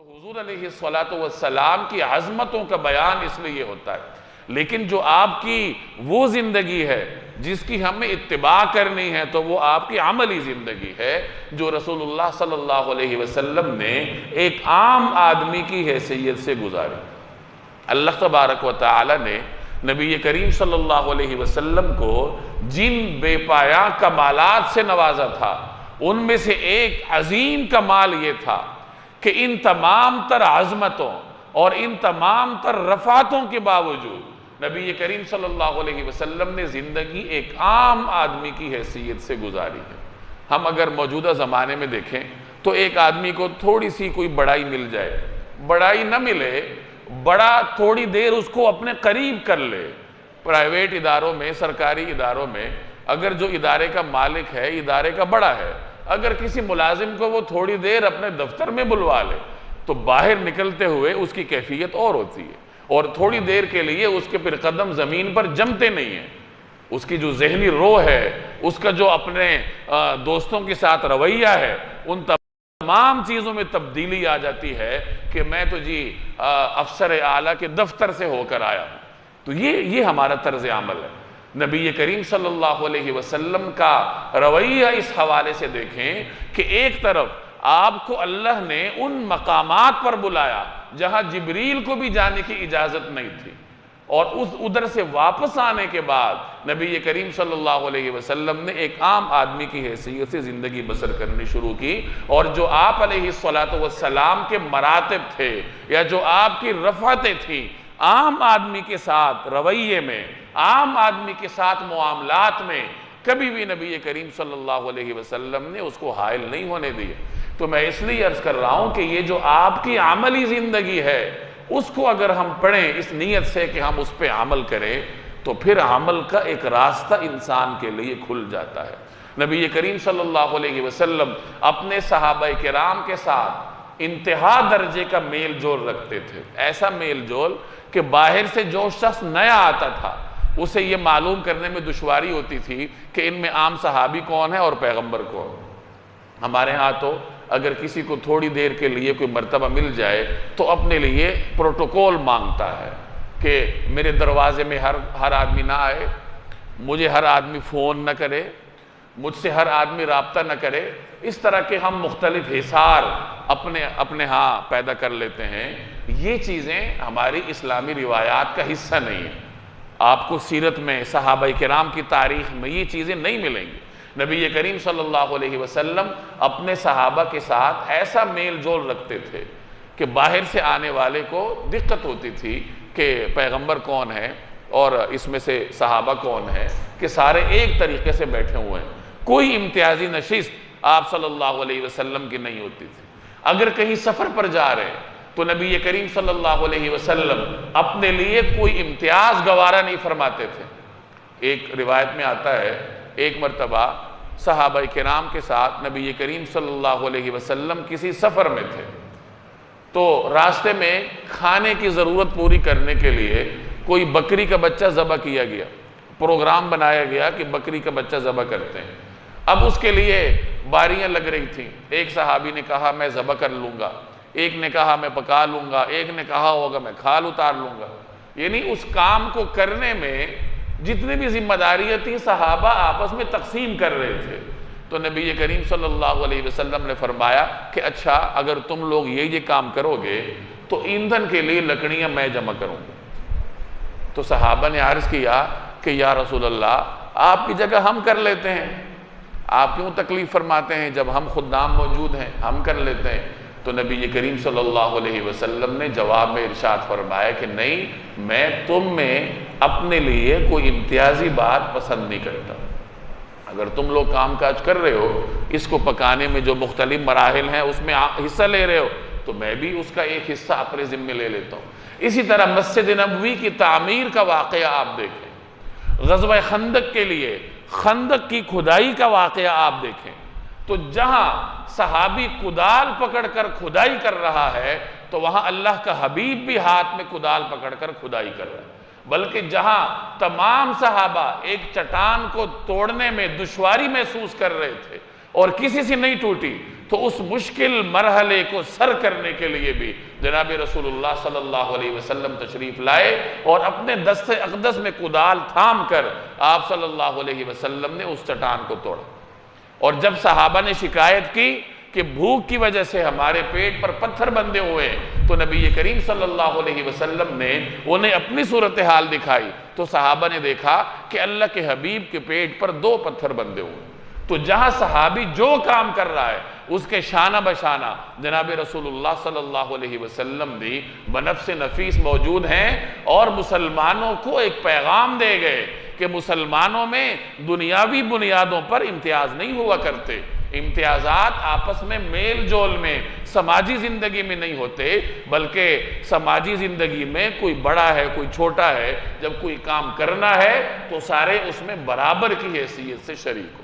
تو حضور علیہ السلام کی عظمتوں کا بیان اس لیے ہوتا ہے، لیکن جو آپ کی وہ زندگی ہے جس کی ہمیں اتباع کرنی ہے تو وہ آپ کی عملی زندگی ہے جو رسول اللہ صلی اللہ علیہ وسلم نے ایک عام آدمی کی حیثیت سے گزاری۔ اللہ تبارک و تعالی نے نبی کریم صلی اللہ علیہ وسلم کو جن بے پایاں کمالات سے نوازا تھا ان میں سے ایک عظیم کمال یہ تھا کہ ان تمام تر عظمتوں اور ان تمام تر رفعتوں کے باوجود نبی کریم صلی اللہ علیہ وسلم نے زندگی ایک عام آدمی کی حیثیت سے گزاری ہے۔ ہم اگر موجودہ زمانے میں دیکھیں تو ایک آدمی کو تھوڑی سی کوئی بڑائی مل جائے، بڑائی نہ ملے، بڑا تھوڑی دیر اس کو اپنے قریب کر لے۔ پرائیویٹ اداروں میں، سرکاری اداروں میں اگر جو ادارے کا مالک ہے، ادارے کا بڑا ہے، اگر کسی ملازم کو وہ تھوڑی دیر اپنے دفتر میں بلوا لے تو باہر نکلتے ہوئے اس کی کیفیت اور ہوتی ہے، اور تھوڑی دیر کے لیے اس کے پھر قدم زمین پر جمتے نہیں ہیں۔ اس کی جو ذہنی روح ہے، اس کا جو اپنے دوستوں کے ساتھ رویہ ہے، ان تمام چیزوں میں تبدیلی آ جاتی ہے کہ میں تو جی افسر اعلیٰ کے دفتر سے ہو کر آیا ہوں۔ تو یہ ہمارا طرز عمل ہے۔ نبی کریم صلی اللہ علیہ وسلم کا رویہ اس حوالے سے دیکھیں کہ ایک طرف آپ کو اللہ نے ان مقامات پر بلایا جہاں جبریل کو بھی جانے کی اجازت نہیں تھی، اور ادھر سے واپس آنے کے بعد نبی کریم صلی اللہ علیہ وسلم نے ایک عام آدمی کی حیثیت سے زندگی بسر کرنی شروع کی، اور جو آپ علیہ السلام کے مراتب تھے یا جو آپ کی رفعتیں تھیں عام آدمی کے ساتھ رویے میں، عام آدمی کے ساتھ معاملات میں، کبھی بھی نبی کریم صلی اللہ علیہ وسلم نے اس کو حائل نہیں ہونے دیا۔ تو میں اس لیے عرض کر رہا ہوں کہ یہ جو آپ کی عملی زندگی ہے اس کو اگر ہم پڑھیں اس نیت سے کہ ہم اس پہ عمل کریں تو پھر عمل کا ایک راستہ انسان کے لیے کھل جاتا ہے۔ نبی کریم صلی اللہ علیہ وسلم اپنے صحابہ کرام کے ساتھ انتہا درجے کا میل جول رکھتے تھے، ایسا میل جول کہ باہر سے جو شخص نیا آتا تھا اسے یہ معلوم کرنے میں دشواری ہوتی تھی کہ ان میں عام صحابی کون ہے اور پیغمبر کون۔ ہمارے ہاں تو اگر کسی کو تھوڑی دیر کے لیے کوئی مرتبہ مل جائے تو اپنے لیے پروٹوکول مانگتا ہے کہ میرے دروازے میں ہر آدمی نہ آئے، مجھے ہر آدمی فون نہ کرے، مجھ سے ہر آدمی رابطہ نہ کرے۔ اس طرح کے ہم مختلف حصار اپنے ہاں پیدا کر لیتے ہیں۔ یہ چیزیں ہماری اسلامی روایات کا حصہ نہیں ہیں۔ آپ کو سیرت میں، صحابہ کرام کی تاریخ میں یہ چیزیں نہیں ملیں گی۔ نبی کریم صلی اللہ علیہ وسلم اپنے صحابہ کے ساتھ ایسا میل جول رکھتے تھے کہ باہر سے آنے والے کو دقت ہوتی تھی کہ پیغمبر کون ہے اور اس میں سے صحابہ کون ہے، کہ سارے ایک طریقے سے بیٹھے ہوئے ہیں، کوئی امتیازی نشست آپ صلی اللہ علیہ وسلم کی نہیں ہوتی تھی۔ اگر کہیں سفر پر جا رہے تو نبی کریم صلی اللہ علیہ وسلم اپنے لیے کوئی امتیاز گوارا نہیں فرماتے تھے۔ ایک روایت میں آتا ہے ایک مرتبہ صحابہ کرام کے ساتھ نبی کریم صلی اللہ علیہ وسلم کسی سفر میں تھے، تو راستے میں کھانے کی ضرورت پوری کرنے کے لیے کوئی بکری کا بچہ ذبح کیا گیا، پروگرام بنایا گیا کہ بکری کا بچہ ذبح کرتے ہیں۔ اب اس کے لیے باریاں لگ رہی تھیں، ایک صحابی نے کہا میں ذبح کر لوں گا، ایک نے کہا میں پکا لوں گا، ایک نے کہا ہوگا میں کھال اتار لوں گا۔ یعنی اس کام کو کرنے میں جتنی بھی ذمہ داریاں تھیں صحابہ آپس میں تقسیم کر رہے تھے۔ تو نبی کریم صلی اللہ علیہ وسلم نے فرمایا کہ اچھا اگر تم لوگ یہ کام کرو گے تو ایندھن کے لیے لکڑیاں میں جمع کروں گا۔ تو صحابہ نے عرض کیا کہ یا رسول اللہ آپ کی جگہ ہم کر لیتے ہیں، آپ کیوں تکلیف فرماتے ہیں، جب ہم خدام موجود ہیں ہم کر لیتے ہیں۔ تو نبی کریم صلی اللہ علیہ وسلم نے جواب میں ارشاد فرمایا کہ نہیں، میں تم میں اپنے لیے کوئی امتیازی بات پسند نہیں کرتا۔ اگر تم لوگ کام کاج کر رہے ہو، اس کو پکانے میں جو مختلف مراحل ہیں اس میں حصہ لے رہے ہو، تو میں بھی اس کا ایک حصہ اپنے ذمہ لے لیتا ہوں۔ اسی طرح مسجد نبوی کی تعمیر کا واقعہ آپ دیکھیں، غزوہ خندق کے لیے خندق کی کھدائی کا واقعہ آپ دیکھیں، تو جہاں صحابی کدال پکڑ کر کھدائی کر رہا ہے تو وہاں اللہ کا حبیب بھی ہاتھ میں کدال پکڑ کر کھدائی کر رہا ہے۔ بلکہ جہاں تمام صحابہ ایک چٹان کو توڑنے میں دشواری محسوس کر رہے تھے اور کسی سے نہیں ٹوٹی، تو اس مشکل مرحلے کو سر کرنے کے لیے بھی جناب رسول اللہ صلی اللہ علیہ وسلم تشریف لائے اور اپنے دست اقدس میں کدال تھام کر آپ صلی اللہ علیہ وسلم نے اس چٹان کو توڑا۔ اور جب صحابہ نے شکایت کی کہ بھوک کی وجہ سے ہمارے پیٹ پر پتھر بندھے ہوئے، تو نبی کریم صلی اللہ علیہ وسلم نے انہیں اپنی صورتحال دکھائی، تو صحابہ نے دیکھا کہ اللہ کے حبیب کے پیٹ پر 2 پتھر بندھے ہوئے۔ تو جہاں صحابی جو کام کر رہا ہے اس کے شانہ بشانہ جناب رسول اللہ صلی اللہ علیہ وسلم بھی بنفس نفیس موجود ہیں اور مسلمانوں کو ایک پیغام دے گئے کہ مسلمانوں میں دنیاوی بنیادوں پر امتیاز نہیں ہوا کرتے، امتیازات آپس میں میل جول میں سماجی زندگی میں نہیں ہوتے، بلکہ سماجی زندگی میں کوئی بڑا ہے کوئی چھوٹا ہے، جب کوئی کام کرنا ہے تو سارے اس میں برابر کی حیثیت سے شریک ہو۔